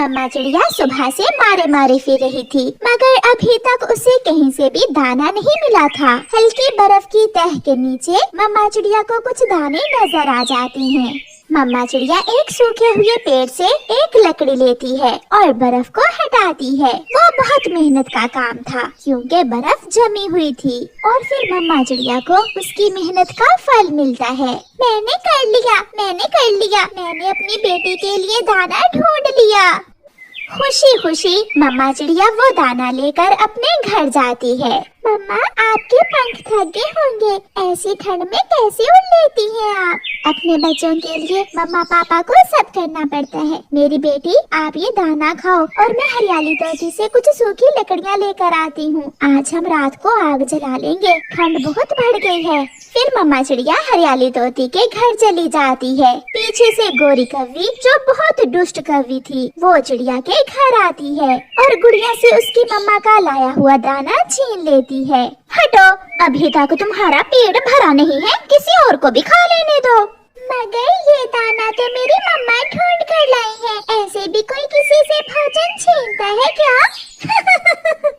मम्मा चिड़िया सुबह से मारे मारे फिर रही थी, मगर अभी तक उसे कहीं से भी दाना नहीं मिला था। हल्की बर्फ की तह के नीचे मम्मा चिड़िया को कुछ दाने नजर आ जाते हैं। मम्मा चिड़िया एक सूखे हुए पेड़ से एक लकड़ी लेती है और बर्फ को हटाती है। वो बहुत मेहनत का काम था क्योंकि बर्फ जमी हुई थी और फिर मम्मा चिड़िया को उसकी मेहनत का फल मिलता है। मैंने कर लिया, मैंने अपनी बेटी के लिए दाना ढूंढ लिया। खुशी खुशी मम्मा चिड़िया वो दाना लेकर अपने घर जाती है। मम्मा, आपके पंख थक गए होंगे, ऐसी ठंड में कैसे उड़ लेती हैं आप? अपने बच्चों के लिए मम्मा पापा को सब करना पड़ता है। मेरी बेटी, आप ये दाना खाओ और मैं हरियाली तोती से कुछ सूखी लकड़ियाँ लेकर आती हूँ। आज हम रात को आग जला लेंगे, ठंड बहुत बढ़ गई है। फिर मम्मा चिड़िया हरियाली तोती के घर चली जाती है। पीछे से गोरी कौवी, जो बहुत दुष्ट कौवी थी, वो चिड़िया के घर आती है और गुड़िया से उसकी मम्मा का लाया हुआ दाना छीन लेती है। हटो, अभी तक तुम्हारा पेट भरा नहीं है, किसी और को भी खा लेने दो। मगर ये दाना तो मेरी मम्मा ढूंढ कर लाई है, ऐसे भी कोई किसी से भोजन छीनता है क्या?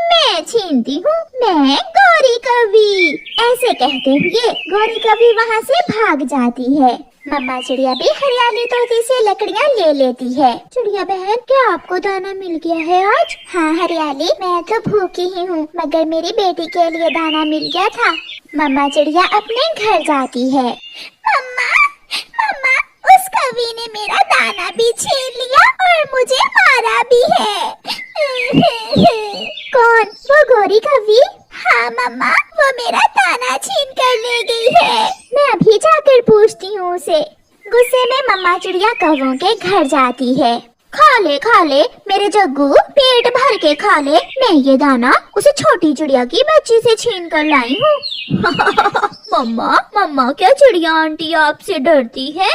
मैं छीनती हूँ, मैं गोरी कौवी। ऐसे कहते हुए गोरी कौवी वहाँ से भाग जाती है। मम्मा चिड़िया भी हरियाली तोती से लकड़ियाँ ले लेती है। चिड़िया बहन, क्या आपको दाना मिल गया है आज? हाँ हरियाली, मैं तो भूखी ही हूँ, मगर मेरी बेटी के लिए दाना मिल गया था। मम्मा चिड़िया अपने घर जाती है। मम्मा, उस कौवी ने मेरा दाना भी छीन लिया और मुझे मारा भी है। कौन? वो गोरी कौवी? हाँ मम्मा, वो मेरा दाना छीन कर ले गई है। मैं अभी जाकर पूछती हूँ उसे। गुस्से में मम्मा चिड़िया कौवों के घर जाती है। खा ले मेरे जग्गू, पेट भर के खा ले। मैं ये दाना उसे छोटी चिड़िया की बच्ची से छीन कर लाई हूँ। मम्मा क्या चिड़िया आंटी आपसे डरती है?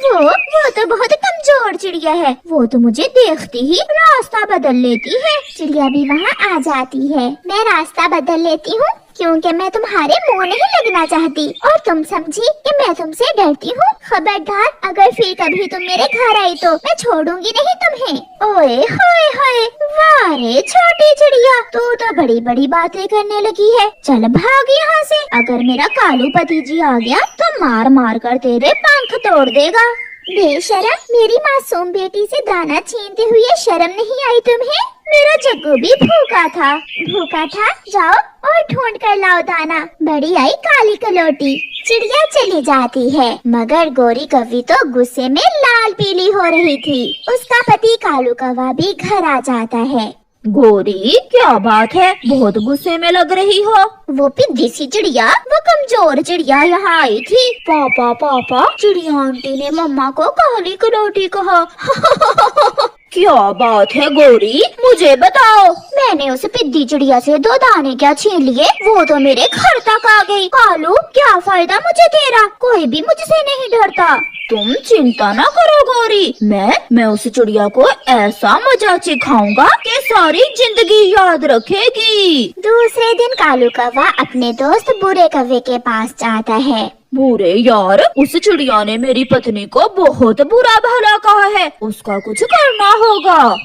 वो तो बहुत कमजोर चिड़िया है, वो तो मुझे देखती ही रास्ता बदल लेती है। चिड़िया भी वहाँ आ जाती है। मैं रास्ता बदल लेती हूँ क्योंकि मैं तुम्हारे मुंह नहीं लगना चाहती और तुम समझी कि मैं तुमसे डरती हूँ। खबरदार, अगर फिर कभी तुम मेरे घर आई तो मैं छोड़ूंगी नहीं तुम्हें। ओए होए होए, वाह रे छोटी चिड़िया, तू तो बड़ी बड़ी बातें करने लगी है। चल भाग यहाँ से, अगर मेरा कालू पतिजी आ गया तो मार मार कर तेरे पंख तोड़ देगा। बेशरम, मेरी मासूम बेटी से दाना छीनते हुए शर्म नहीं आई तुम्हें? मेरा जग्गू भी भूखा था। जाओ और ढूंढ कर लाओ दाना। बड़ी आई काली कलोटी। चिड़िया चली जाती है, मगर गोरी कौवी तो गुस्से में लाल पीली हो रही थी। उसका पति कालू कौवा भी घर आ जाता है। गोरी, क्या बात है, बहुत गुस्से में लग रही हो? वो पिद्दी सी चिड़िया, वो कमजोर चिड़िया यहाँ आई थी। पापा, चिड़िया आंटी ने मम्मा को काली कलोटी कहा। क्या बात है गोरी, मुझे बताओ। मैंने उस पिद्दी चिड़िया से 2 दाने क्या छीन लिए, वो तो मेरे घर तक आ गई। कालू, क्या फायदा मुझे तेरा, कोई भी मुझसे नहीं डरता। तुम चिंता न करो गोरी, मैं उस चिड़िया को ऐसा मजा सिखाऊंगा कि सारी जिंदगी याद रखेगी। दूसरे दिन कालू कौवा अपने दोस्त बुरे कौवे के पास जाता है। बुरे यार, उस चिड़िया ने मेरी पत्नी को बहुत बुरा भला कहा है, उसका कुछ करना होगा।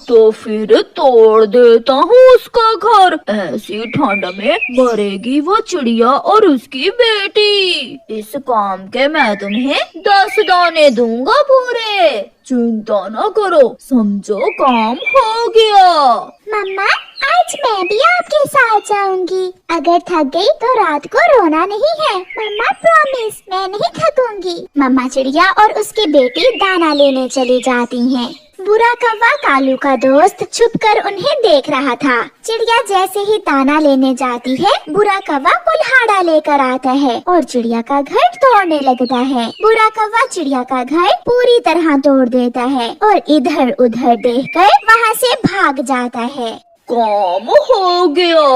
तो फिर तोड़ देता हूँ उसका घर, ऐसी ठंड में मरेगी वो चिड़िया और उसकी बेटी। इस काम के मैं तुम्हें 10 दाने दूंगा पूरे। चिंता न करो, समझो काम हो गया। मम्मा, आज मैं भी आपके साथ जाऊंगी। अगर थक गई तो रात को रोना नहीं है। मम्मा प्रॉमिस, मैं नहीं थकूंगी। मम्मा चिड़िया और उसकी बेटी दाना लेने चली जाती हैं। बुरा कौवा कालू का दोस्त छुपकर उन्हें देख रहा था। चिड़िया जैसे ही दाना लेने जाती है, बुरा कौवा कुल्हाड़ा लेकर आता है और चिड़िया का घर तोड़ने लगता है। बुरा कौवा चिड़िया का घर पूरी तरह तोड़ देता है और इधर उधर देखकर वहाँ से भाग जाता है। काम हो गया,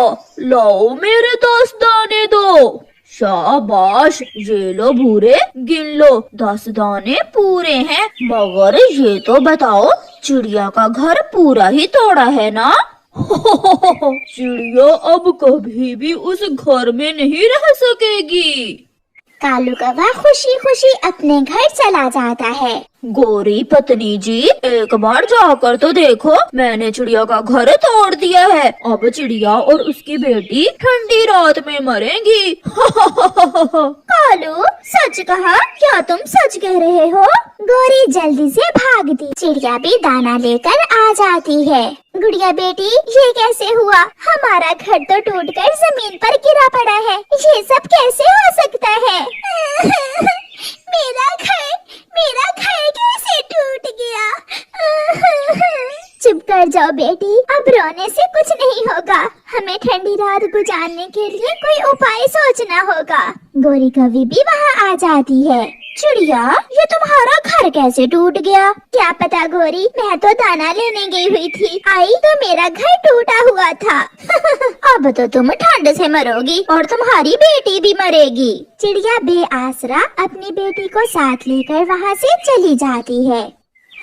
लाओ मेरे 10 दाने दो। शाबाश, ये लो भूरे, गिन लो, 10 दाने पूरे हैं। मगर ये तो बताओ, चिड़िया का घर पूरा ही तोड़ा है ना? चिड़िया अब कभी भी उस घर में नहीं रह सकेगी। कालू कौवा खुशी खुशी अपने घर चला जाता है। गोरी पत्नी जी, एक बार जाकर तो देखो, मैंने चिड़िया का घर तोड़ दिया है। अब चिड़िया और उसकी बेटी ठंडी रात में मरेंगी। कालू, सच कहा? क्या तुम सच कह रहे हो? गोरी जल्दी से भागती, चिड़िया भी दाना लेकर आ जाती है। गुड़िया बेटी, ये कैसे हुआ? हमारा घर तो टूटकर जमीन पर गिरा पड़ा है, ये सब कैसे हो सकता है? मेरा घर कैसे टूट गया? चुप कर जाओ बेटी, अब रोने से कुछ नहीं होगा। हमें ठंडी रात गुजारने के लिए कोई उपाय सोचना होगा। गोरी कवि भी वहाँ आ जाती है। चिड़िया, ये तुम्हारा घर कैसे टूट गया? क्या पता गोरी, मैं तो दाना लेने गई हुई थी, आई तो मेरा घर टूटा हुआ था। अब तो तुम ठंड से मरोगी और तुम्हारी बेटी भी मरेगी। चिड़िया बेआसरा अपनी बेटी को साथ लेकर वहाँ से चली जाती है।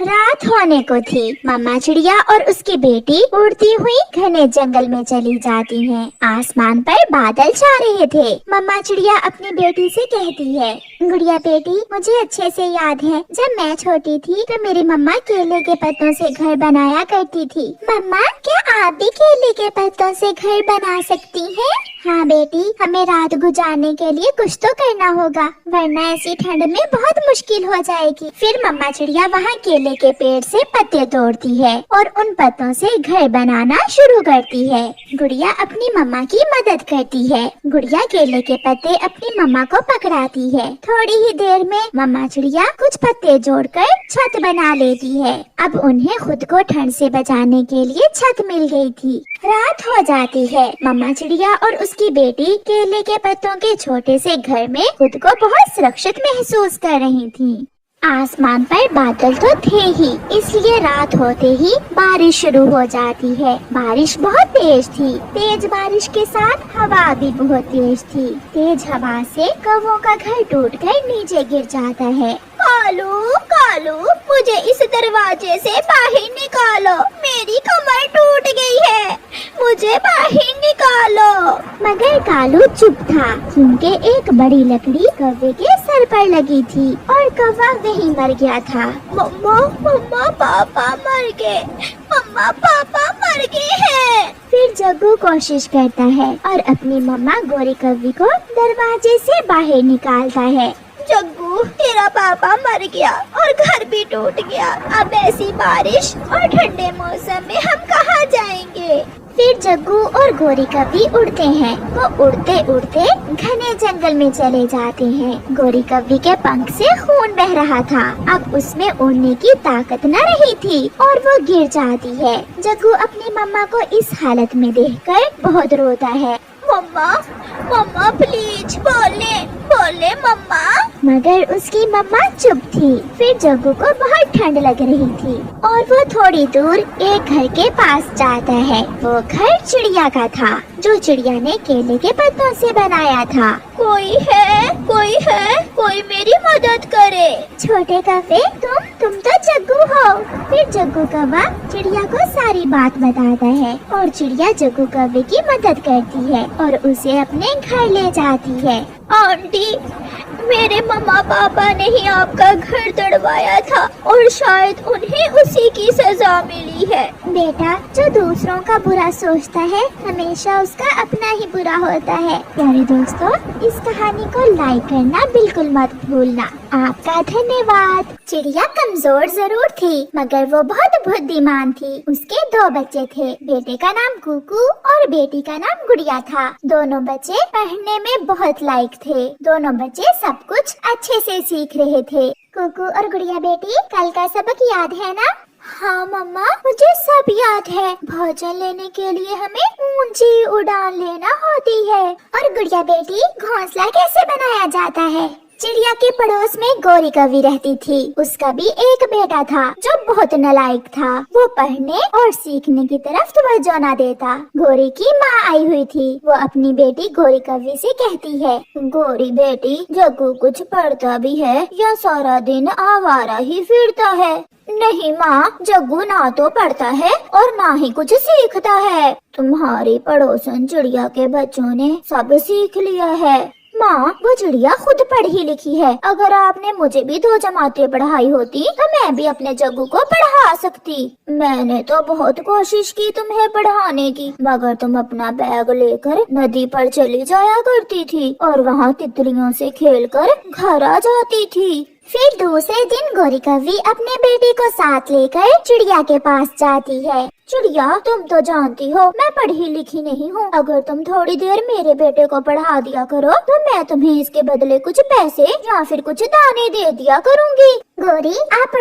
रात होने को थी। मम्मा चिड़िया और उसकी बेटी उड़ती हुई घने जंगल में चली जाती हैं। आसमान पर बादल छा रहे थे। मम्मा चिड़िया अपनी बेटी से कहती है, गुड़िया बेटी, मुझे अच्छे से याद है, जब मैं छोटी थी तो मेरी मम्मा केले के पत्तों से घर बनाया करती थी। मम्मा, क्या आप भी केले के पत्तों से घर बना सकती हैं? हाँ बेटी, हमें रात गुजारने के लिए कुछ तो करना होगा, वरना ऐसी ठंड में बहुत मुश्किल हो जाएगी। फिर मम्मा चिड़िया वहाँ केले के पेड़ से पत्ते तोड़ती है और उन पत्तों से घर बनाना शुरू करती है। गुड़िया अपनी मम्मा की मदद करती है। गुड़िया केले के पत्ते अपनी मम्मा को पकड़ाती है। थोड़ी ही देर में मम्मा चिड़िया कुछ पत्ते जोड़कर छत बना लेती है। अब उन्हें खुद को ठंड से बचाने के लिए छत मिल गई थी। रात हो जाती है। मम्मा चिड़िया और उसकी बेटी केले के पत्तों के छोटे से घर में खुद को बहुत सुरक्षित महसूस कर रही थी। आसमान पर बादल तो थे ही, इसलिए रात होते ही बारिश शुरू हो जाती है। बारिश बहुत तेज थी। तेज बारिश के साथ हवा भी बहुत तेज थी। तेज हवा से कौवों का घर टूटकर नीचे गिर जाता है। कालू, कालू, मुझे इस दरवाजे से बाहर निकालो, मेरी कमर टूट गई है, मुझे बाहर निकालो। मगर कालू चुप था, क्योंकि एक बड़ी लकड़ी कौवे के सर पर लगी थी और कौवा वहीं मर गया था। मम्मा, मम्मा, पापा मर गए, मम्मा पापा मर गए हैं। फिर जग्गू कोशिश करता है और अपनी मम्मा गोरी कौवी को दरवाजे से बाहर निकालता है। जग्गू, तेरा पापा मर गया और घर भी टूट गया। अब ऐसी बारिश और ठंडे मौसम में हम कहाँ जाएंगे? फिर जग्गू और गोरी कौवी उड़ते हैं। वो उड़ते उड़ते घने जंगल में चले जाते हैं। गोरी कौवी के पंख से खून बह रहा था। अब उसमें उड़ने की ताकत न रही थी और वो गिर जाती है। जग्गू अपनी मम्मा को इस हालत में देखकर बहुत रोता है। मम्मा, मम्मा प्लीज बोले, बोले मम्मा। मगर उसकी मम्मा चुप थी। फिर जग्गू को बहुत ठंड लग रही थी और वो थोड़ी दूर एक घर के पास जाता है। वो घर चिड़िया का था, जो चिड़िया ने केले के पत्तों से बनाया था। कोई है, कोई है, कोई मेरी मदद करे। छोटे कौवे, तुम तो जग्गू हो। फिर जग्गू कौवा चिड़िया को सारी बात बताता है और चिड़िया जग्गू कौवे की मदद करती है और उसे अपने घर ले जाती है। आंटी, मेरे मम्मा पापा ने ही आपका घर तोड़वाया था और शायद उन्हें उसी की सजा मिली है। बेटा, जो दूसरों का बुरा सोचता है हमेशा उसका अपना ही बुरा होता है। प्यारे दोस्तों, इस कहानी को लाइक करना बिल्कुल मत भूलना। आपका धन्यवाद। चिड़िया कमजोर जरूर थी, मगर वो बहुत बुद्धिमान थी। उसके 2 बच्चे थे। बेटे का नाम कुकू और बेटी का नाम गुड़िया था। दोनों बच्चे पढ़ने में बहुत लायक थे। दोनों बच्चे सब कुछ अच्छे से सीख रहे थे। कुकू और गुड़िया बेटी, कल का सबक याद है ना? हाँ मम्मा, मुझे सब याद है। भोजन लेने के लिए हमें ऊंची उड़ान लेना होती है। और गुड़िया बेटी, घोंसला कैसे बनाया जाता है? चिड़िया के पड़ोस में गोरी कौवी रहती थी। उसका भी एक बेटा था जो बहुत नालायक था। वो पढ़ने और सीखने की तरफ तवज्जो न देता। गोरी की माँ आई हुई थी। वो अपनी बेटी गोरी कौवी से कहती है, गोरी बेटी, जग्गू कुछ पढ़ता भी है या सारा दिन आवारा ही फिरता है? नहीं माँ, जग्गू ना तो पढ़ता है और ना ही कुछ सीखता है। तुम्हारी पड़ोसन चिड़िया के बच्चों ने सब सीख लिया है। माँ, वो चिड़िया खुद पढ़ी लिखी है। अगर आपने मुझे भी 2 जमातें पढ़ाई होती तो मैं भी अपने जग्गू को पढ़ा सकती। मैंने तो बहुत कोशिश की तुम्हें पढ़ाने की, मगर तुम अपना बैग लेकर नदी पर चली जाया करती थी और वहाँ तितलियों से खेलकर घर आ जाती थी। फिर दूसरे दिन गौरी कौवी अपने बेटे को साथ लेकर चिड़िया के पास जाती है। चिड़िया, तुम तो जानती हो मैं पढ़ी लिखी नहीं हूँ। अगर तुम थोड़ी देर मेरे बेटे को पढ़ा दिया करो तो मैं तुम्हें इसके बदले कुछ पैसे या फिर कुछ दाने दे दिया करूँगी। गौरी, आप